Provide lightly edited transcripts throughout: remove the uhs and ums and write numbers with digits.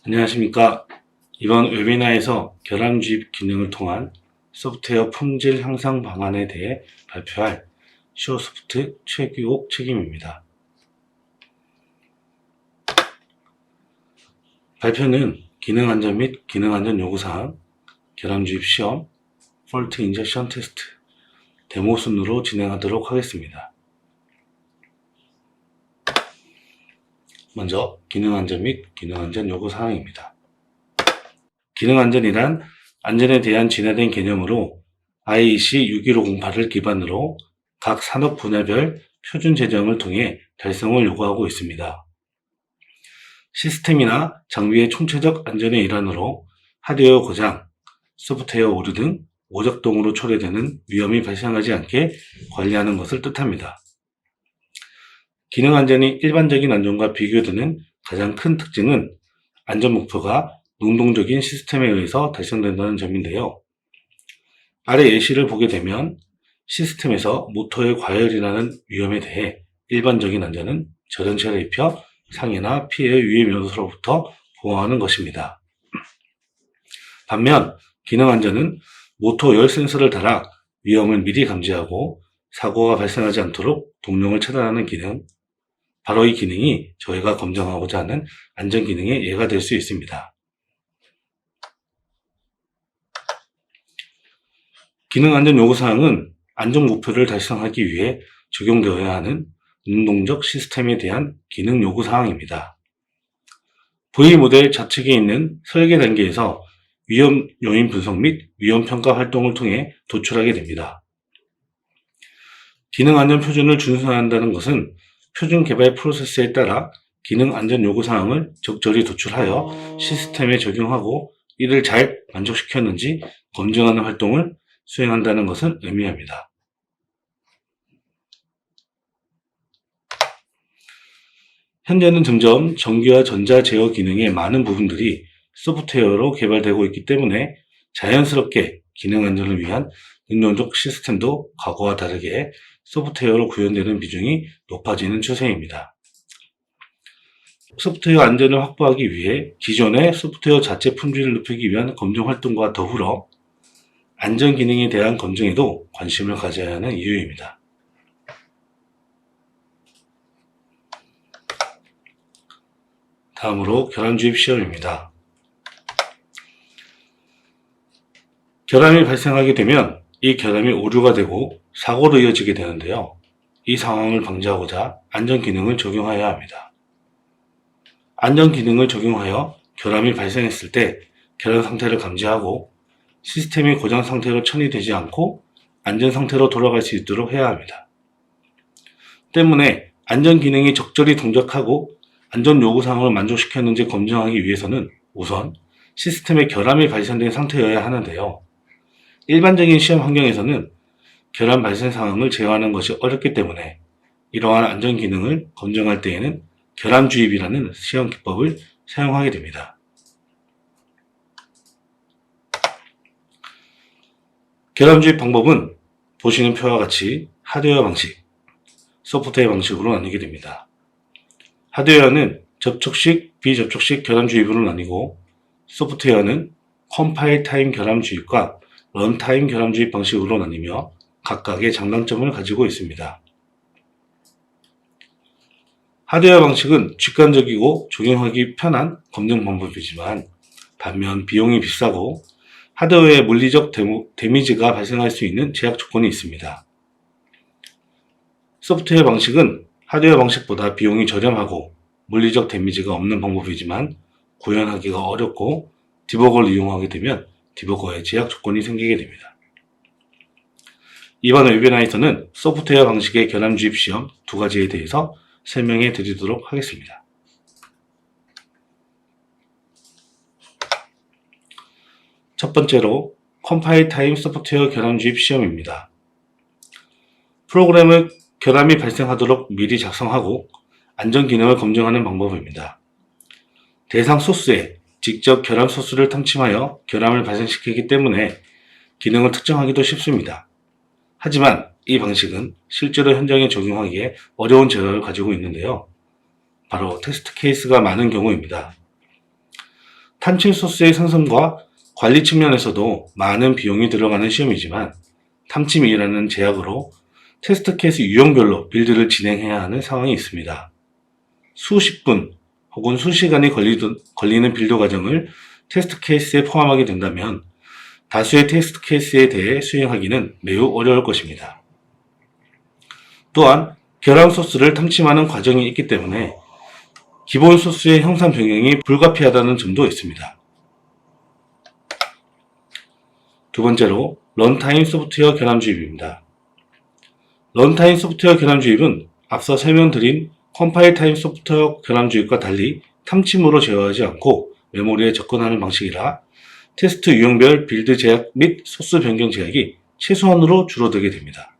안녕하십니까. 이번 웨비나에서 결함 주입 기능을 통한 소프트웨어 품질 향상 방안에 대해 발표할 시오소프트 최규옥 책임입니다. 발표는 기능 안전 및 기능 안전 요구사항, 결함 주입 시험, 폴트 인젝션 테스트, 데모 순으로 진행하도록 하겠습니다. 먼저 기능 안전 및 기능 안전 요구사항입니다. 기능 안전이란 안전에 대한 진화된 개념으로 IEC 61508을 기반으로 각 산업 분야별 표준 제정을 통해 달성을 요구하고 있습니다. 시스템이나 장비의 총체적 안전의 일환으로 하드웨어 고장, 소프트웨어 오류 등 오작동으로 초래되는 위험이 발생하지 않게 관리하는 것을 뜻합니다. 기능 안전이 일반적인 안전과 비교되는 가장 큰 특징은 안전 목표가 능동적인 시스템에 의해서 달성된다는 점인데요. 아래 예시를 보게 되면 시스템에서 모터의 과열이라는 위험에 대해 일반적인 안전은 절연체를 입혀 상해나 피해의 위험 요소로부터 보호하는 것입니다. 반면 기능 안전은 모터 열 센서를 달아 위험을 미리 감지하고 사고가 발생하지 않도록 동력을 차단하는 기능, 바로 이 기능이 저희가 검증하고자 하는 안전 기능의 예가 될 수 있습니다. 기능 안전 요구사항은 안전 목표를 달성하기 위해 적용되어야 하는 능동적 시스템에 대한 기능 요구사항입니다. V모델 좌측에 있는 설계 단계에서 위험 요인 분석 및 위험 평가 활동을 통해 도출하게 됩니다. 기능 안전 표준을 준수한다는 것은 표준 개발 프로세스에 따라 기능 안전 요구사항을 적절히 도출하여 시스템에 적용하고 이를 잘 만족시켰는지 검증하는 활동을 수행한다는 것을 의미합니다. 현재는 점점 전기와 전자 제어 기능의 많은 부분들이 소프트웨어로 개발되고 있기 때문에 자연스럽게 기능 안전을 위한 능동적 시스템도 과거와 다르게 소프트웨어로 구현되는 비중이 높아지는 추세입니다. 소프트웨어 안전을 확보하기 위해 기존의 소프트웨어 자체 품질을 높이기 위한 검증 활동과 더불어 안전 기능에 대한 검증에도 관심을 가져야 하는 이유입니다. 다음으로 결함 주입 시험입니다. 결함이 발생하게 되면 이 결함이 오류가 되고 사고로 이어지게 되는데요. 이 상황을 방지하고자 안전 기능을 적용하여야 합니다. 안전 기능을 적용하여 결함이 발생했을 때 결함 상태를 감지하고 시스템이 고장 상태로 처리되지 않고 안전 상태로 돌아갈 수 있도록 해야 합니다. 때문에 안전 기능이 적절히 동작하고 안전 요구사항을 만족시켰는지 검증하기 위해서는 우선 시스템에 결함이 발생된 상태여야 하는데요. 일반적인 시험 환경에서는 결함 발생 상황을 제어하는 것이 어렵기 때문에 이러한 안전 기능을 검증할 때에는 결함 주입이라는 시험 기법을 사용하게 됩니다. 결함 주입 방법은 보시는 표와 같이 하드웨어 방식, 소프트웨어 방식으로 나뉘게 됩니다. 하드웨어는 접촉식, 비접촉식 결함 주입으로 나뉘고 소프트웨어는 컴파일 타임 결함 주입과 런타임 결함 주입 방식으로 나뉘며 각각의 장단점을 가지고 있습니다. 하드웨어 방식은 직관적이고 적용하기 편한 검증 방법이지만 반면 비용이 비싸고 하드웨어에 물리적 데미지가 발생할 수 있는 제약 조건이 있습니다. 소프트웨어 방식은 하드웨어 방식보다 비용이 저렴하고 물리적 데미지가 없는 방법이지만 구현하기가 어렵고 디버거를 이용하게 되면 디버거에 제약 조건이 생기게 됩니다. 이번 웨비나에서는 소프트웨어 방식의 결함 주입 시험 두 가지에 대해서 설명해 드리도록 하겠습니다. 첫 번째로 컴파일 타임 소프트웨어 결함 주입 시험입니다. 프로그램을 결함이 발생하도록 미리 작성하고 안전 기능을 검증하는 방법입니다. 대상 소스에 직접 결함 소스를 탐침하여 결함을 발생시키기 때문에 기능을 특정하기도 쉽습니다. 하지만 이 방식은 실제로 현장에 적용하기에 어려운 제약을 가지고 있는데요. 바로 테스트 케이스가 많은 경우입니다. 탄침 소스의 생성과 관리 측면에서도 많은 비용이 들어가는 시험이지만 탐침이라는 제약으로 테스트 케이스 유형별로 빌드를 진행해야 하는 상황이 있습니다. 수십 분 혹은 수시간이 걸리는 빌드 과정을 테스트 케이스에 포함하게 된다면 다수의 테스트 케이스에 대해 수행하기는 매우 어려울 것입니다. 또한 결함 소스를 탐침하는 과정이 있기 때문에 기본 소스의 형상 변경이 불가피하다는 점도 있습니다. 두 번째로 런타임 소프트웨어 결함 주입입니다. 런타임 소프트웨어 결함 주입은 앞서 설명드린 컴파일 타임 소프트웨어 결함 주입과 달리 탐침으로 제어하지 않고 메모리에 접근하는 방식이라 테스트 유형별 빌드 제약 및 소스 변경 제약이 최소한으로 줄어들게 됩니다.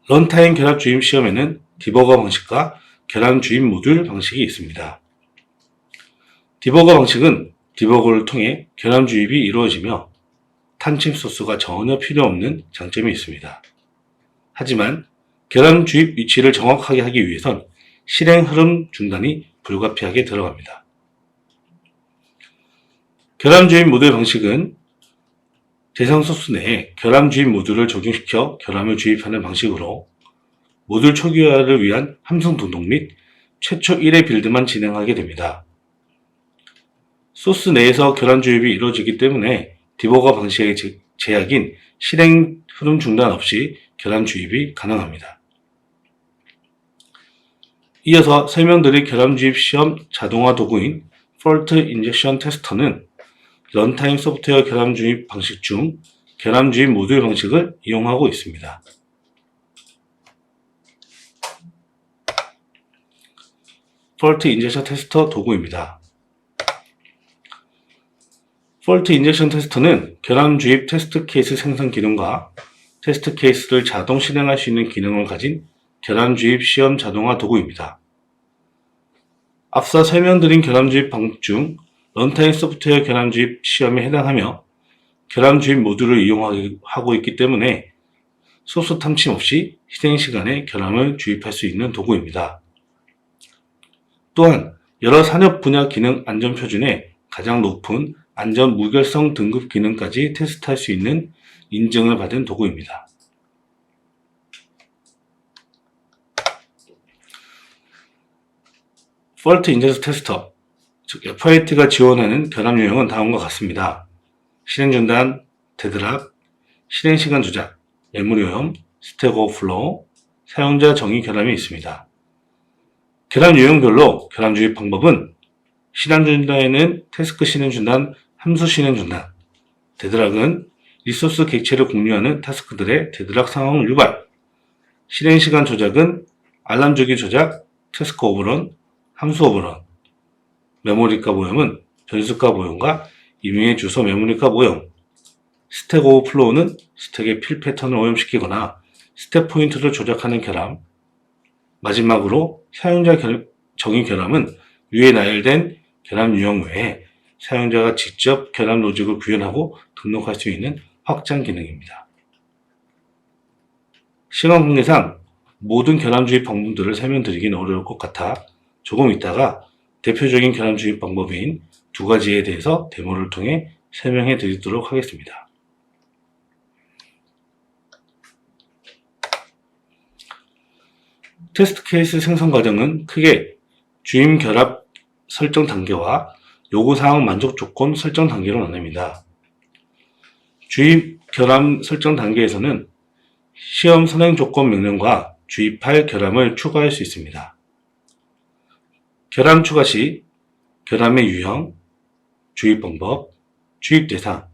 런타임 결합 주입 시험에는 디버거 방식과 결함 주입 모듈 방식이 있습니다. 디버거 방식은 디버거를 통해 결함 주입이 이루어지며 탐침 소스가 전혀 필요 없는 장점이 있습니다. 하지만 결함 주입 위치를 정확하게 하기 위해선 실행 흐름 중단이 불가피하게 들어갑니다. 결함 주입 모듈 방식은 대상 소스 내에 결함 주입 모듈을 적용시켜 결함을 주입하는 방식으로 모듈 초기화를 위한 함성 등록 및 최초 1회 빌드만 진행하게 됩니다. 소스 내에서 결함 주입이 이루어지기 때문에 디버거 방식의 제약인 실행 흐름 중단 없이 결함 주입이 가능합니다. 이어서 설명드릴 결함 주입 시험 자동화 도구인 Fault Injection Tester는 런타임 소프트웨어 결함 주입 방식 중 결함 주입 모듈 방식을 이용하고 있습니다. Fault Injection Tester 도구입니다. Fault Injection Tester는 결함 주입 테스트 케이스 생성 기능과 테스트 케이스를 자동 실행할 수 있는 기능을 가진 결함 주입 시험 자동화 도구입니다. 앞서 설명드린 결함 주입 방식 중 런타임 소프트웨어 결함 주입 시험에 해당하며 결함 주입 모듈을 이용하고 있기 때문에 소스 탐침 없이 실행 시간에 결함을 주입할 수 있는 도구입니다. 또한 여러 산업 분야 기능 안전 표준에 가장 높은 안전 무결성 등급 기능까지 테스트할 수 있는 인증을 받은 도구입니다. Fault Injection Tester, 즉 FIT가 지원하는 결함 유형은 다음과 같습니다. 실행 중단, 데드락, 실행 시간 조작, 메모리 오염, 스택 오버플로우, 사용자 정의 결함이 있습니다. 결함 유형별로 결함 주입 방법은 실행 중단에는 태스크 실행 중단, 함수 실행 중단, 데드락은 리소스 객체를 공유하는 타스크들의 데드락 상황 유발, 실행 시간 조작은 알람 주기 조작, 태스크 오버런, 함수 오버런, 메모리 값 오염은 변수값 오염과 임의의 주소 메모리 값 오염, 스택 오버플로우는 스택의 필 패턴을 오염시키거나 스택 포인트를 조작하는 결함, 마지막으로 사용자 정의 결함은 위에 나열된 결함 유형 외에 사용자가 직접 결함 로직을 구현하고 등록할 수 있는 확장 기능입니다. 시간 관계상 모든 결함 주입 방법들을 설명드리긴 어려울 것 같아 조금 있다가 대표적인 결함 주입 방법인 두 가지에 대해서 데모를 통해 설명해 드리도록 하겠습니다. 테스트 케이스 생성 과정은 크게 주임 결합 설정 단계와 요구사항 만족 조건 설정 단계로 나뉩니다. 주입 결함 설정 단계에서는 시험 선행 조건 명령과 주입할 결함을 추가할 수 있습니다. 결함 추가 시 결함의 유형, 주입 방법, 주입 대상,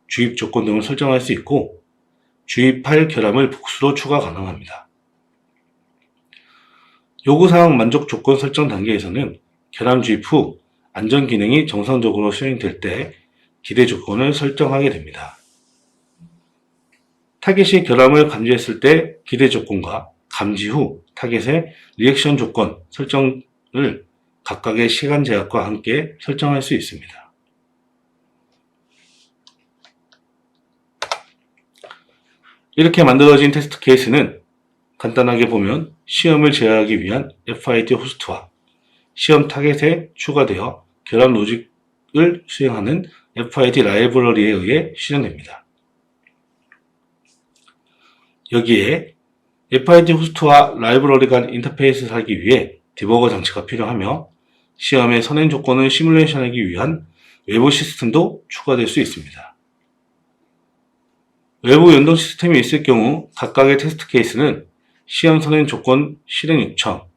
주입 조건 등을 설정할 수 있고 주입할 결함을 복수로 추가 가능합니다. 요구사항 만족 조건 설정 단계에서는 결함 주입 후 안전 기능이 정상적으로 수행될 때 기대 조건을 설정하게 됩니다. 타겟이 결함을 감지했을 때 기대 조건과 감지 후 타겟의 리액션 조건 설정을 각각의 시간 제약과 함께 설정할 수 있습니다. 이렇게 만들어진 테스트 케이스는 간단하게 보면 시험을 제어하기 위한 FIT 호스트와 시험 타겟에 추가되어 결함 로직을 수행하는 FIT 라이브러리에 의해 실현됩니다. 여기에 FIT 호스트와 라이브러리 간 인터페이스를 하기 위해 디버거 장치가 필요하며 시험의 선행 조건을 시뮬레이션하기 위한 외부 시스템도 추가될 수 있습니다. 외부 연동 시스템이 있을 경우 각각의 테스트 케이스는 시험 선행 조건 실행 요청,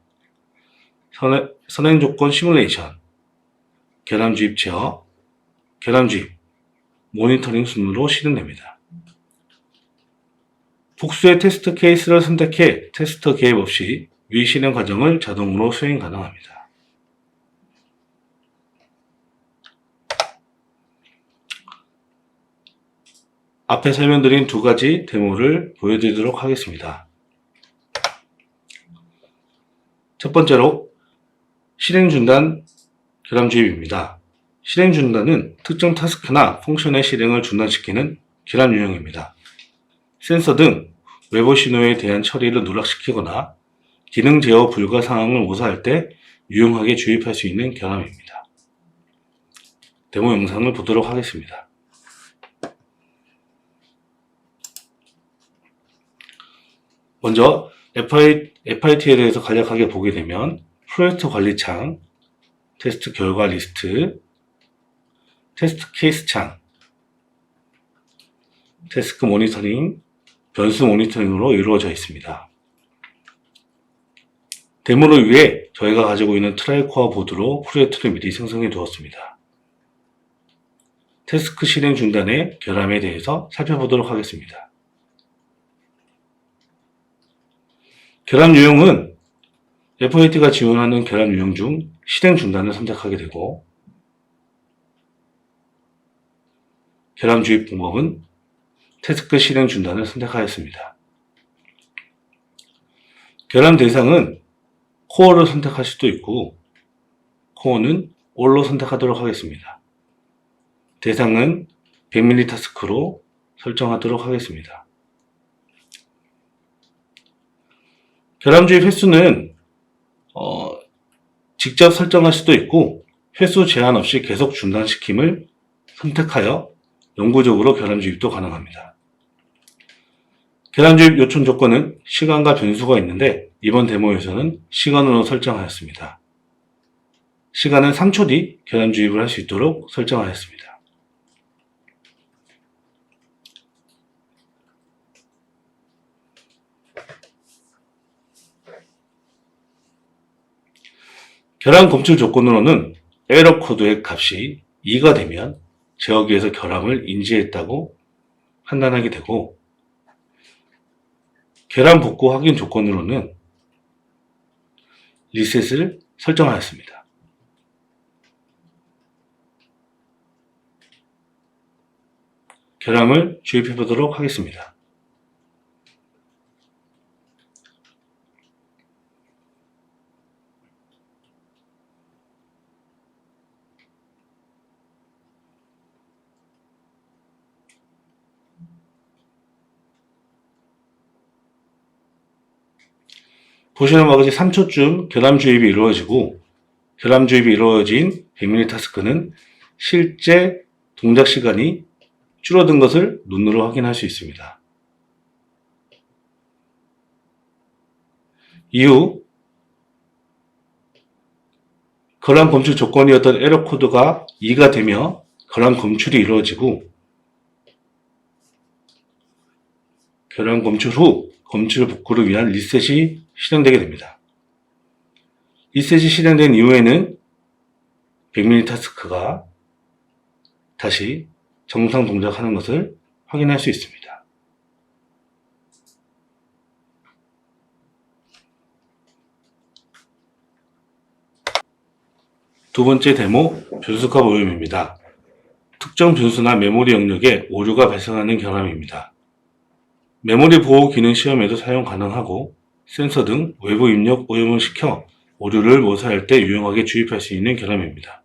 선행 조건 시뮬레이션, 결함 주입 제어, 결함 주입, 모니터링 순으로 실행됩니다. 복수의 테스트 케이스를 선택해 테스터 개입 없이 위 실행 과정을 자동으로 수행 가능합니다. 앞에 설명드린 두 가지 데모를 보여드리도록 하겠습니다. 첫 번째로 실행 중단 결함 주입입니다. 실행 중단은 특정 타스크나 펑션의 실행을 중단시키는 결함 유형입니다. 센서 등 외부 신호에 대한 처리를 누락시키거나 기능 제어 불가 상황을 모사할 때 유용하게 주입할 수 있는 결함입니다. 데모 영상을 보도록 하겠습니다. 먼저 FIT에 대해서 간략하게 보게 되면 프로젝트 관리 창, 테스트 결과 리스트, 테스트 케이스 창, 태스크 모니터링, 변수 모니터링으로 이루어져 있습니다. 데모를 위해 저희가 가지고 있는 트라이코어 보드로 프로젝트를 미리 생성해 두었습니다. 태스크 실행 중단의 결함에 대해서 살펴보도록 하겠습니다. 결함 유형은 FIT가 지원하는 결함 유형 중 실행 중단을 선택하게 되고, 결함 주입 방법은 태스크 실행 중단을 선택하였습니다. 결함 대상은 코어를 선택할 수도 있고, 코어는 all로 선택하도록 하겠습니다. 대상은 100mm 타스크로 설정하도록 하겠습니다. 결함 주입 횟수는 직접 설정할 수도 있고 횟수 제한 없이 계속 중단시킴을 선택하여 영구적으로 결함 주입도 가능합니다. 결함 주입 요청 조건은 시간과 변수가 있는데 이번 데모에서는 시간으로 설정하였습니다. 시간은 3초 뒤 결함 주입을 할 수 있도록 설정하였습니다. 결함 검출 조건으로는 에러 코드의 값이 2가 되면 제어기에서 결함을 인지했다고 판단하게 되고, 결함 복구 확인 조건으로는 리셋을 설정하였습니다. 결함을 주입해 보도록 하겠습니다. 보시는 바와 같이 3초쯤 결함 주입이 이루어지고, 결함 주입이 이루어진 100mm 타스크는 실제 동작 시간이 줄어든 것을 눈으로 확인할 수 있습니다. 이후 결함 검출 조건이었던 에러 코드가 2가 되며 결함 검출이 이루어지고, 결함 검출 후 검출 복구를 위한 리셋이 실행되게 됩니다. 리셋이 실행된 이후에는 100mm 타스크가 다시 정상 동작하는 것을 확인할 수 있습니다. 두 번째 데모, 변수값 오염입니다. 특정 변수나 메모리 영역에 오류가 발생하는 결함입니다. 메모리 보호 기능 시험에도 사용 가능하고 센서 등 외부 입력 오염을 시켜 오류를 모사할 때 유용하게 주입할 수 있는 결함입니다.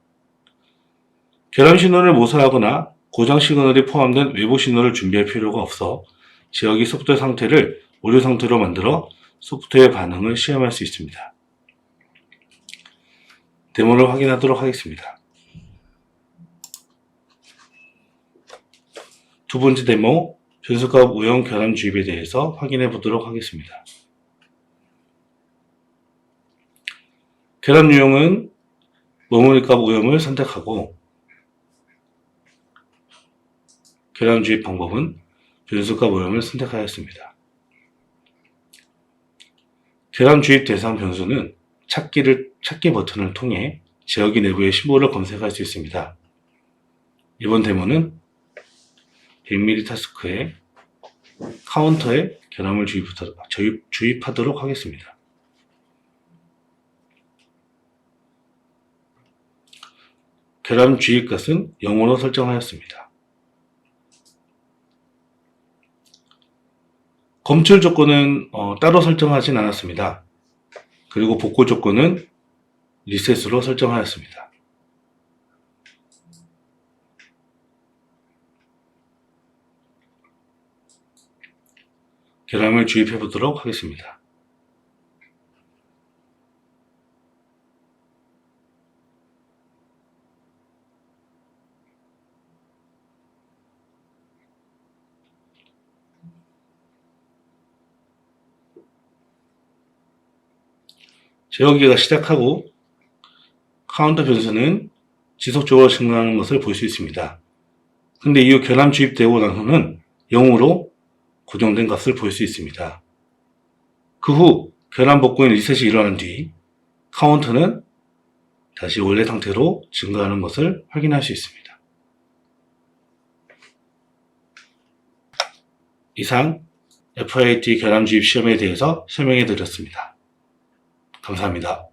결함 신호를 모사하거나 고장 시그널이 포함된 외부 신호를 준비할 필요가 없어 제어기 소프트웨어 상태를 오류 상태로 만들어 소프트웨어 반응을 시험할 수 있습니다. 데모를 확인하도록 하겠습니다. 두 번째 데모, 변수값 오형 결함 주입에 대해서 확인해 보도록 하겠습니다. 결함 유형은 머무리값 오형을 선택하고, 결함 주입 방법은 변수값 오형을 선택하였습니다. 결함 주입 대상 변수는 찾기 버튼을 통해 지역이 내부의 심볼을 검색할 수 있습니다. 이번 데모는 100mm 타스크에 카운터에 결함을 주입하도록 하겠습니다. 결함 주입 값은 0으로 설정하였습니다. 검출 조건은 따로 설정하진 않았습니다. 그리고 복구 조건은 리셋으로 설정하였습니다. 결함을 주입해 보도록 하겠습니다. 제어기가 시작하고 카운터 변수는 지속적으로 증가하는 것을 볼 수 있습니다. 근데 이후 결함 주입되고 나서는 0으로 고정된 값을 볼 수 있습니다. 그 후 결함 복구인 리셋이 일어난 뒤 카운터는 다시 원래 상태로 증가하는 것을 확인할 수 있습니다. 이상 FIT 결함 주입 시험에 대해서 설명해 드렸습니다. 감사합니다.